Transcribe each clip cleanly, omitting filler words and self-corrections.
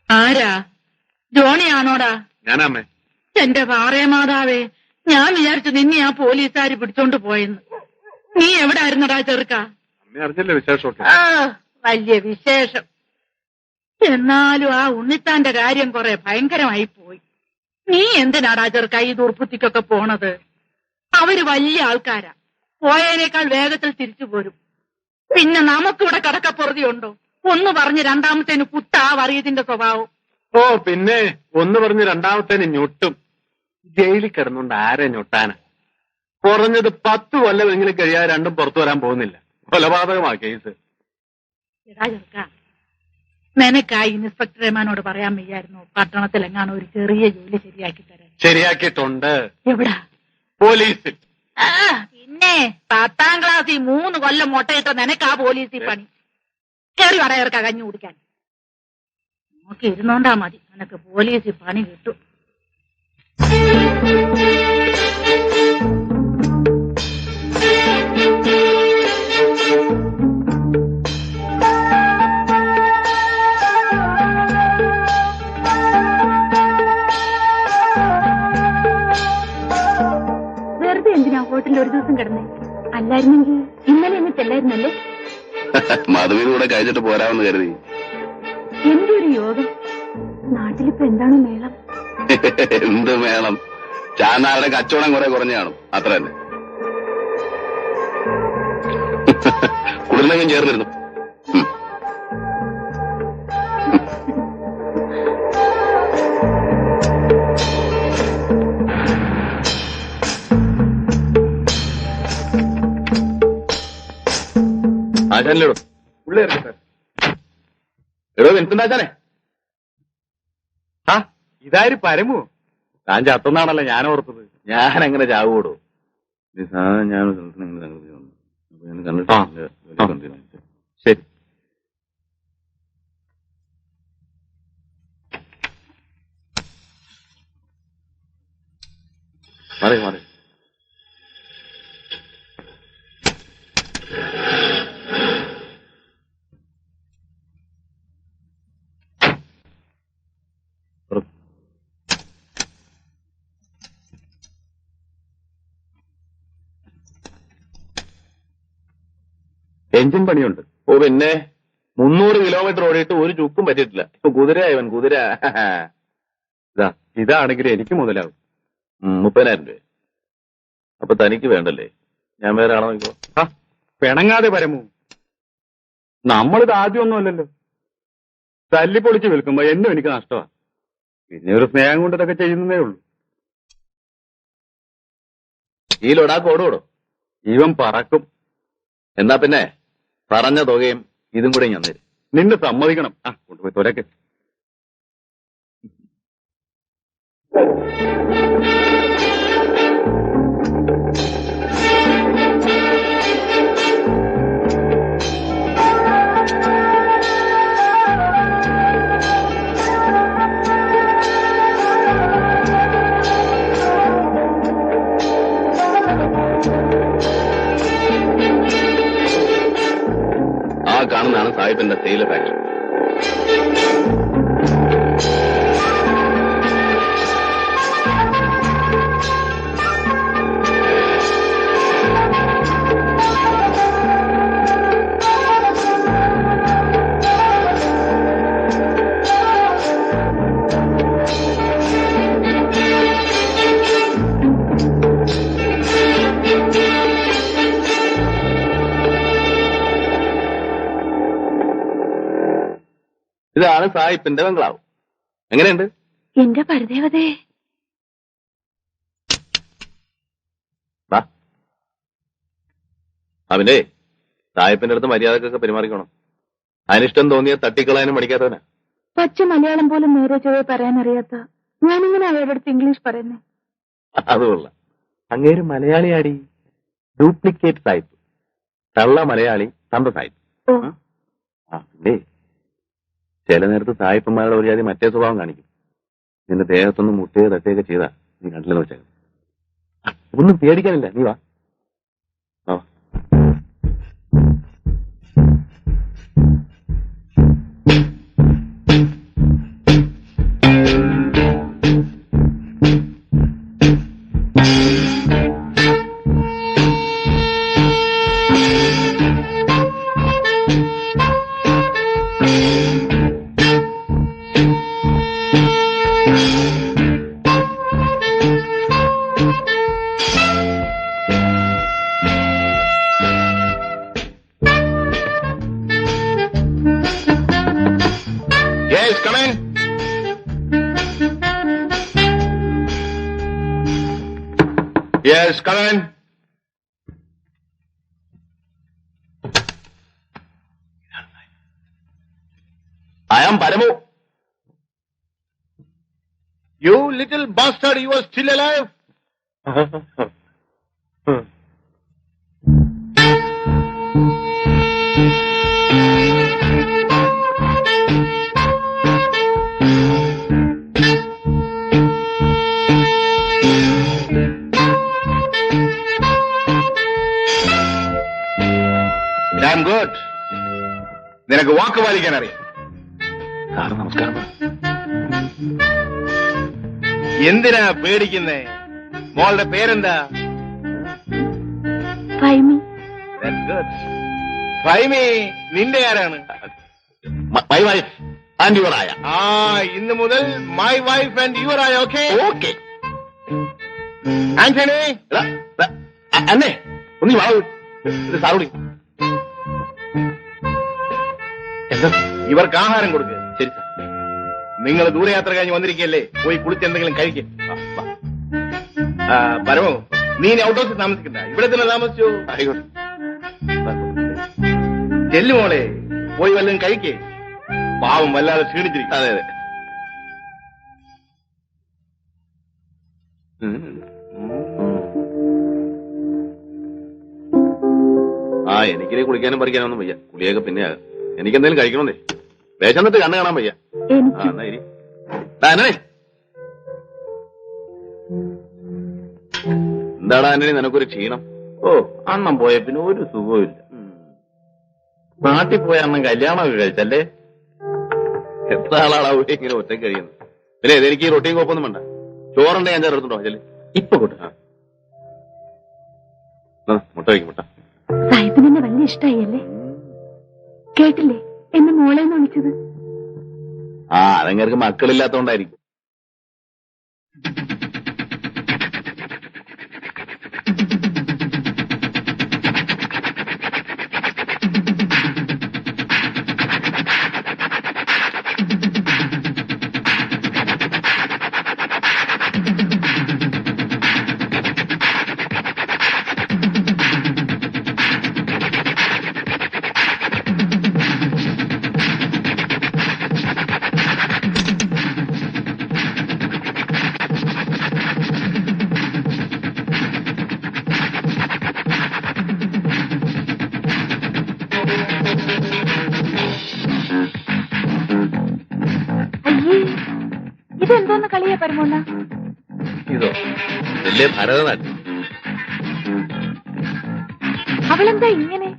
ആരാ? ജോണിയാണോടാ? ഞാനാമ്മേ. എന്റെ പാറേ മാതാവേ, ഞാൻ വിചാരിച്ചു നിന്നെ ആ പോലീസുകാര് പിടിച്ചോണ്ട് പോയെന്ന്. നീ എവിടെ ആയിരുന്നടാ ചെറുക്ക? അമ്മ അറിഞ്ഞില്ലേ വിശേഷമൊക്കെ? വലിയ വിശേഷം. എന്നാലും ആ ഉണ്ണിത്താന്റെ കാര്യം കുറെ ഭയങ്കരമായി പോയി. നീ എന്തിനാടാ ചെറുക്ക ഈ ദുർബുദ്ധിക്കൊക്കെ പോണത്? അവര് വലിയ ആൾക്കാരാ, പോയതിനേക്കാൾ വേഗത്തിൽ തിരിച്ചു പോരും. പിന്നെ നമുക്കിവിടെ കടക്കപ്പുറതിയുണ്ടോ? ഒന്ന് പറഞ്ഞ് രണ്ടാമത്തേന് കുത്താ വറിയതിന്റെ സ്വഭാവം. ഓ പിന്നെ ഒന്ന് പറഞ്ഞ് രണ്ടാമത്തേന് ഞൊട്ടും. ജയിലിൽ കിടന്നുകൊണ്ട് ആരെ ഞൊട്ടാന? കുറഞ്ഞത് 10 കൊല്ലമെങ്കിലും കഴിയാതെ രണ്ടും പുറത്തു വരാൻ പോകുന്നില്ല. കൊലപാതകമാ കേസ്. എടാ ചെറുക്ക, നിനക്കാ ഇൻസ്പെക്ടർ റഹ്മാനോട് പറയാൻ വയ്യായിരുന്നു പട്ടണത്തിലെങ്ങാണ് ഒരു ചെറിയ ജോലി ശരിയാക്കി തരാൻ? ശരിയാക്കിയിട്ടുണ്ട്. എവിടാ? പോലീസിൽ. പിന്നെ 10ാം ക്ലാസ്സിൽ 3 കൊല്ലം മുട്ടയിട്ട നിനക്കാ പോലീസിൽ പണി. കയറി വട ചേർക്ക കഞ്ഞി കുടിക്കാൻ. നോക്കി ഇരുന്നോണ്ടാ മതി, നിനക്ക് പോലീസിൽ പണി കിട്ടും. വെറുതെ എന്തിനാ ഹോട്ടലിൽ ഒരു ദിവസം കിടന്നേ? അല്ലായിരുന്നെങ്കിൽ ഇന്നലെ എന്നെ ചെല്ലായിരുന്നല്ലേ? മധുവിന് കൂടെ കഴിച്ചിട്ട് പോരാമെന്ന് കരുതി. എന്തൊരു യോഗം! നാട്ടിലിപ്പോ എന്താണ് മേളം? എന്ത് മേളം? ചാനാരുടെ കച്ചവടം കുറെ കുറഞ്ഞു കാണും, അത്ര തന്നെ. കുളിർന്നെങ്കിലും ചേർന്നിരുന്നു. ആശാനിലേടോ ഉള്ളേർക്ക് സാർ. എടോ എന്തുണ്ടാച്ചാനെ? ആ ഇതാര് പരമോ? താൻ ചത്തുന്നാണല്ലോ ഞാൻ ഓർത്തത്. ഞാൻ എങ്ങനെ ചാവൂടോ? ഞാൻ കണ്ടിട്ട് ശരി. മാറി മാറി. എഞ്ചിൻ പണിയുണ്ട്. ഓ പിന്നെ 300 കിലോമീറ്റർ ഓടിയിട്ട് ഒരു ചുക്കും പറ്റിയിട്ടില്ല. ഇപ്പൊ കുതിരയായവൻ കുതിര. ഇതാണെങ്കിൽ എനിക്ക് മുതലാവും. 30,000 രൂപ. അപ്പൊ തനിക്ക് വേണ്ടല്ലേ? ഞാൻ വേറെ ആണോ നോക്കോ? പിണങ്ങാതെ പരമു. നമ്മളിത് ആദ്യമൊന്നുമല്ലല്ലോ. തല്ലിപ്പൊളിച്ച് വിൽക്കുമ്പോ എന്നും എനിക്ക് നഷ്ടമാണ്. പിന്നെ ഒരു സ്നേഹം കൊണ്ട് ഇതൊക്കെ ചെയ്യുന്നതേ ഉള്ളൂ. ഈ ലൊടാക്ക് ഓടോടോ? ഇവൻ പറക്കും. എന്നാ പിന്നെ പറഞ്ഞ തുകയും ഇതും കൂടെ ഞാൻ തരും. നിന്നെ സമ്മതിക്കണം. കൊണ്ടുപോയി തുരക്ക്. ആ കാണുന്നതാണ് സാഹിബിന്റെ തേയില ഫാക്ടറി. ഇതാണ് സാഹിബിന്റെ ബംഗ്ലാവ്. എങ്ങനെയുണ്ട്? എന്റെ പരദേവതേ. അവന്റെ സാഹിബിന്റെ അടുത്ത് മര്യാദക്കൊക്കെ പെരുമാറിക്കണം. അതിനിഷ്ടം തോന്നിയ തട്ടിക്കളയാനും പഠിക്കാത്തവനാ. പച്ച മലയാളം പോലും നേരെ ചൊവ്വേ പറയാനറിയാത്ത ഞാനിങ്ങനെ അവരുടെ അടുത്ത് ഇംഗ്ലീഷ് പറയുന്നേ? അതുകൊള്ള. അങ്ങേര് മലയാളിയാടി. ഡ്യൂപ്ലിക്കേറ്റ് സാഹിബ്. തള്ള മലയാളി, തന്ത സാഹിബ്. പിന്നെ ചില നേരത്ത് സായിപ്പന്മാരുടെ ഒരു ജാതി മറ്റേ സ്വഭാവം കാണിക്കും. നിന്റെ ദേഹത്തൊന്ന് മുട്ടുകയോ തട്ടുകയൊക്കെ ചെയ്താ നീ കണ്ടില്ലെന്ന് വെച്ചേക്കാം. ഒന്നും പേടിക്കാനില്ല, നീ വാ. Yes come on. I am Paramu. You little bastard, you are still alive? Damn good. നിനക്ക് വാക്ക് പാലിക്കാൻ അറിയാം. സാറ് നമസ്കാരം. എന്തിനാ പേടിക്കുന്നേ? മോളുടെ പേരെന്താ? ഫൈമി. That's good. ഫൈമി നിന്റെ ആരാണ്? My wife and your ayah. ഇന്ന് മുതൽ my wife and your ayah. Okay okay. Antony, അന്നേ ഒന്ന് വാങ്ങൂ. സാറുടി എന്താ? ഇവർക്ക് ആഹാരം കൊടുക്കുക. ശരി സാർ. നിങ്ങൾ ദൂരയാത്ര കഴിഞ്ഞ് വന്നിരിക്കല്ലേ, പോയി കുളിച്ച് എന്തെങ്കിലും കഴിക്കും. പരമോ, നീ ഔട്ട് ഹൗസിൽ താമസിക്കണ്ട, ഇവിടെ തന്നെ താമസിച്ചു. ആയിക്കോട്ടെ. ചെല്ലു മോളെ, പോയി വല്ലതും കഴിക്കേ. പാവം വല്ലാതെ ക്ഷീണിച്ചിരിക്കും. അതെ അതെ. എനിക്കിനി കുളിക്കാനും പറിക്കാനും ഒന്നും വയ്യ. കുളിയൊക്കെ പിന്നെ ആകാം. എനിക്കെന്തെങ്കിലും കഴിക്കണമെന്നേ. വേഷന്നിട്ട് കണ്ണ് കാണാൻ വയ്യ. എന്നാ ഇരി. ആന്റണി, എന്താടാ ആന്റണി നിനക്കൊരു ക്ഷീണം? ഓ, അണ്ണം പോയ പിന്നെ ഒരു സുഖവും നാട്ടിൽ പോയ അണ്ണം കല്യാണമൊക്കെ കഴിച്ചല്ലേ? എത്ര ആളാളാവൂ ഇങ്ങനെ ഒറ്റയ്ക്ക് കഴിയുന്നത്? പിന്നെ എനിക്ക് ഈ റൊട്ടിയും കോപ്പൊന്നും വേണ്ട. ചോറുണ്ടെങ്കിൽ ഞാൻ ചേർത്തുണ്ടോ ചെല്ലി? ഇപ്പൊ കൂട്ട. മുട്ട വയ്ക്കും മുട്ട. സാഹിബിനെ വലിയ ഇഷ്ടായി അല്ലേ? കേട്ടില്ലേ എന്നെ മോളെന്ന് വിളിച്ചത്? അതങ്ങൾക്ക് മക്കളില്ലാത്തോണ്ടായിരിക്കും. ഇതെന്തോന്ന് കളിയാ പരമോണ്ണ? ഇതോ വലിയ ഭരതനാട്യം. അവളെന്താ ഇങ്ങനെ?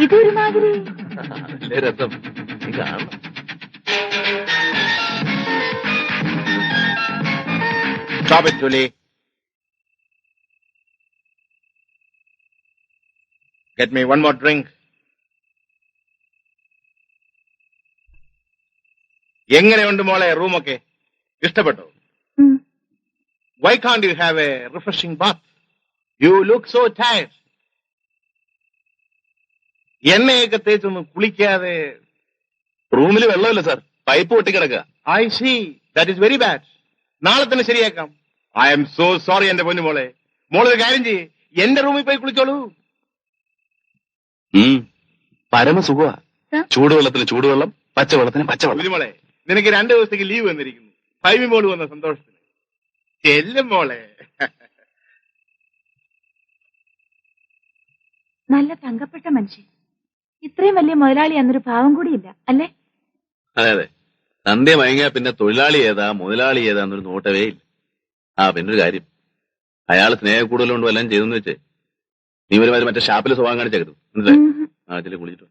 ഇതൊരുമാതിരി വലിയ രസം. നീ കാണണം. Stop it, Julie. Get me one more drink. എങ്ങനെയുണ്ട് മോളെ റൂമൊക്കെ? ഇഷ്ടപ്പെട്ടോ? Why can't you have a refreshing bath? You look so tired. എണ്ണയൊക്കെ തേച്ചൊന്നും കുളിക്കാതെ. റൂമിൽ വെള്ളമില്ല സാർ, പൈപ്പ് പൊട്ടിക്കിടക്കുക. I see. That is very bad. നാളെ തന്നെ ശരിയാക്കാം. I am so sorry എന്റെ പൊന്നു മോളെ. മോളൊരു കാര്യം ചെയ്യ്, എന്റെ റൂമിൽ പോയി കുളിച്ചോളൂ. പരമസുഖമാ. ചൂടുവെള്ളത്തിന് ചൂടുവെള്ളം, പച്ചവെള്ളത്തിന് പച്ചവെള്ളം. മോളെ, നിനക്ക് 2 ദിവസത്തേക്ക് ലീവ് വന്നിരിക്കുന്നു. ഫൈമി മോള് വന്ന സന്തോഷത്തിന്. ചെല്ലും മോളെ. നല്ല തങ്കപ്പെട്ട മനുഷ്യൻ. ഇത്രയും വലിയ മുതലാളി അന്നൊരു പാവം കൂടിയില്ല അല്ലേ? അതെ അതെ. സന്ധ്യ മയങ്ങിയാ പിന്നെ തൊഴിലാളി ഏതാ മുതലാളി ഏതാ എന്നൊരു നോട്ടവേ ഇല്ല. പിന്നൊരു കാര്യം, അയാൾ സ്നേഹ കൂടുതലുകൊണ്ട് വല്ലതും ചെയ്തെന്ന് വെച്ചേ നീ ഒരുമാതിരി മറ്റേ ഷാപ്പിൽ സ്വഭാവം കാണിച്ചേക്കരുത്. മനസ്സിലായി? ചെല്ലി കുളിച്ചിട്ട്